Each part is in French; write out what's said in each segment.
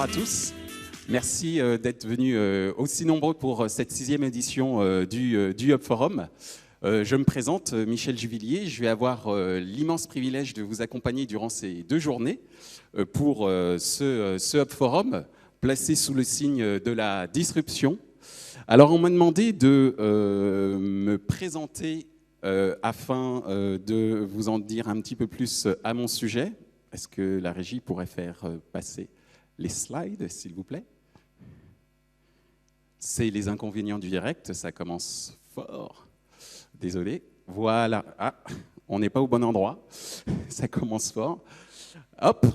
à tous. Merci d'être venus aussi nombreux pour cette 6e édition du Hub Forum. Je me présente, Michel Juvillier. Je vais avoir l'immense privilège de vous accompagner durant ces 2 journées pour ce Hub Forum, placé sous le signe de la disruption. Alors, on m'a demandé de me présenter afin de vous en dire un petit peu plus à mon sujet. Est-ce que la régie pourrait faire passer les slides, s'il vous plaît? C'est les inconvénients du direct, ça commence fort. Désolé. Voilà. Ah, on n'est pas au bon endroit. Ça commence fort. Hop.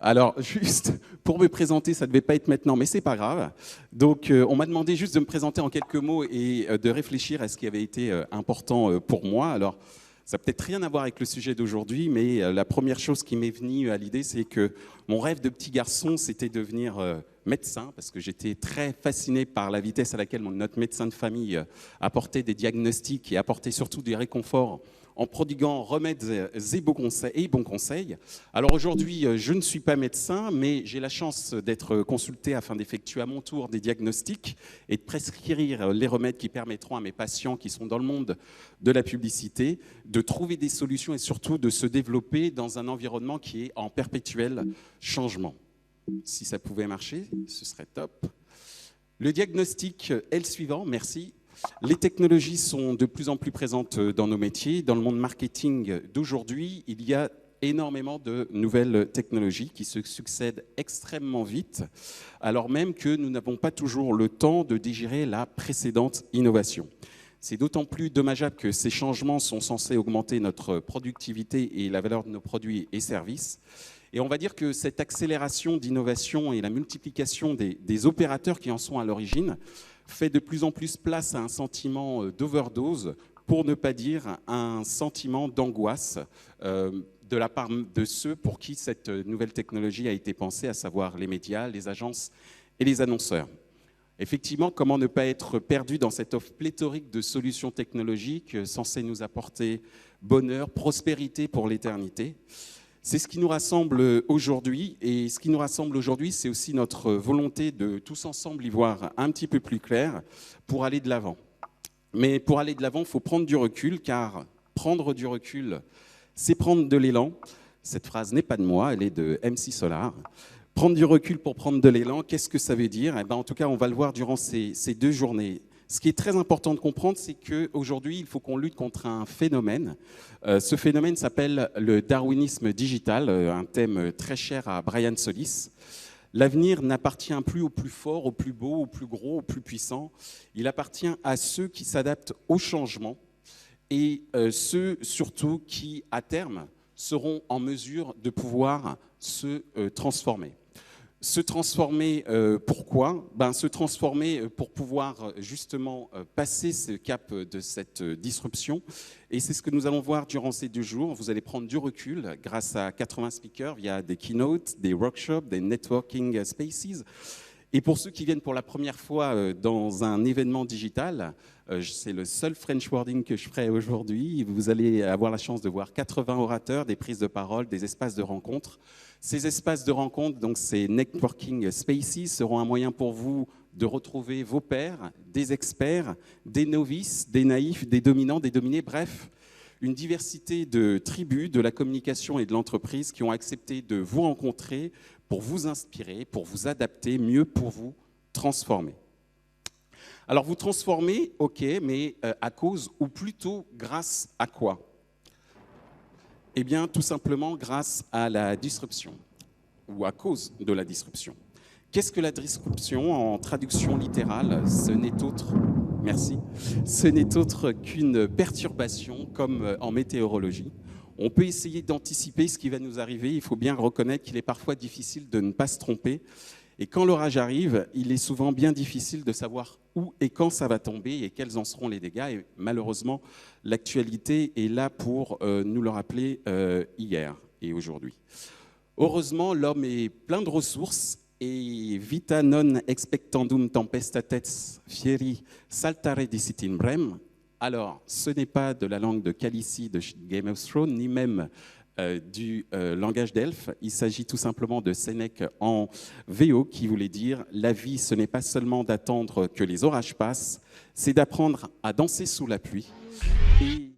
Alors, juste pour me présenter, ça ne devait pas être maintenant, mais c'est pas grave. Donc, on m'a demandé juste de me présenter en quelques mots et de réfléchir à ce qui avait été important pour moi. Alors, ça n'a peut-être rien à voir avec le sujet d'aujourd'hui, mais la première chose qui m'est venue à l'idée, c'est que mon rêve de petit garçon, c'était devenir médecin, parce que j'étais très fasciné par la vitesse à laquelle notre médecin de famille apportait des diagnostics et apportait surtout des réconforts en prodiguant remèdes et bons conseils. Alors aujourd'hui, je ne suis pas médecin, mais j'ai la chance d'être consulté afin d'effectuer à mon tour des diagnostics et de prescrire les remèdes qui permettront à mes patients qui sont dans le monde de la publicité de trouver des solutions et surtout de se développer dans un environnement qui est en perpétuel changement. Si ça pouvait marcher, ce serait top. Le diagnostic est le suivant, merci. Les technologies sont de plus en plus présentes dans nos métiers. Dans le monde marketing d'aujourd'hui, il y a énormément de nouvelles technologies qui se succèdent extrêmement vite, alors même que nous n'avons pas toujours le temps de digérer la précédente innovation. C'est d'autant plus dommageable que ces changements sont censés augmenter notre productivité et la valeur de nos produits et services. Et on va dire que cette accélération d'innovation et la multiplication des opérateurs qui en sont à l'origine fait de plus en plus place à un sentiment d'overdose, pour ne pas dire un sentiment d'angoisse de la part de ceux pour qui cette nouvelle technologie a été pensée, à savoir les médias, les agences et les annonceurs. Effectivement, comment ne pas être perdu dans cette offre pléthorique de solutions technologiques censées nous apporter bonheur, prospérité pour l'éternité? C'est ce qui nous rassemble aujourd'hui, et ce qui nous rassemble aujourd'hui, c'est aussi notre volonté de tous ensemble y voir un petit peu plus clair pour aller de l'avant. Mais pour aller de l'avant, il faut prendre du recul, car prendre du recul, c'est prendre de l'élan. Cette phrase n'est pas de moi, elle est de MC Solar. Prendre du recul pour prendre de l'élan, qu'est-ce que ça veut dire? Eh bien, en tout cas, on va le voir durant ces 2 journées. Ce qui est très important de comprendre, c'est qu'aujourd'hui, il faut qu'on lutte contre un phénomène. Ce phénomène s'appelle le darwinisme digital, un thème très cher à Brian Solis. L'avenir n'appartient plus au plus fort, au plus beau, au plus gros, au plus puissant. Il appartient à ceux qui s'adaptent au changement et ceux surtout qui, à terme, seront en mesure de pouvoir se transformer. Se transformer, pourquoi? Se transformer pour pouvoir justement passer ce cap de cette disruption. Et c'est ce que nous allons voir durant ces 2 jours. Vous allez prendre du recul grâce à 80 speakers via des keynotes, des workshops, des networking spaces. Et pour ceux qui viennent pour la première fois dans un événement digital, c'est le seul French wording que je ferai aujourd'hui. Vous allez avoir la chance de voir 80 orateurs, des prises de parole, des espaces de rencontre. Ces espaces de rencontre, donc ces networking spaces, seront un moyen pour vous de retrouver vos pairs, des experts, des novices, des naïfs, des dominants, des dominés, bref, une diversité de tribus de la communication et de l'entreprise qui ont accepté de vous rencontrer pour vous inspirer, pour vous adapter, mieux pour vous transformer. Alors vous transformez, ok, mais à cause ou plutôt grâce à quoi? Eh bien, tout simplement grâce à la disruption, ou à cause de la disruption. Qu'est-ce que la disruption en traduction littérale? Ce n'est autre, merci, ce n'est autre qu'une perturbation, comme en météorologie. On peut essayer d'anticiper ce qui va nous arriver, il faut bien reconnaître qu'il est parfois difficile de ne pas se tromper. Et quand l'orage arrive, il est souvent bien difficile de savoir où et quand ça va tomber et quels en seront les dégâts. Et malheureusement, l'actualité est là pour nous le rappeler hier et aujourd'hui. Heureusement, l'homme est plein de ressources et vita non expectandum tempestates fieri saltare dicitin brem. Alors, ce n'est pas de la langue de Khaleesi de Game of Thrones, ni même du langage d'elfe. Il s'agit tout simplement de Sénèque en VO qui voulait dire « La vie, ce n'est pas seulement d'attendre que les orages passent, c'est d'apprendre à danser sous la pluie. » Et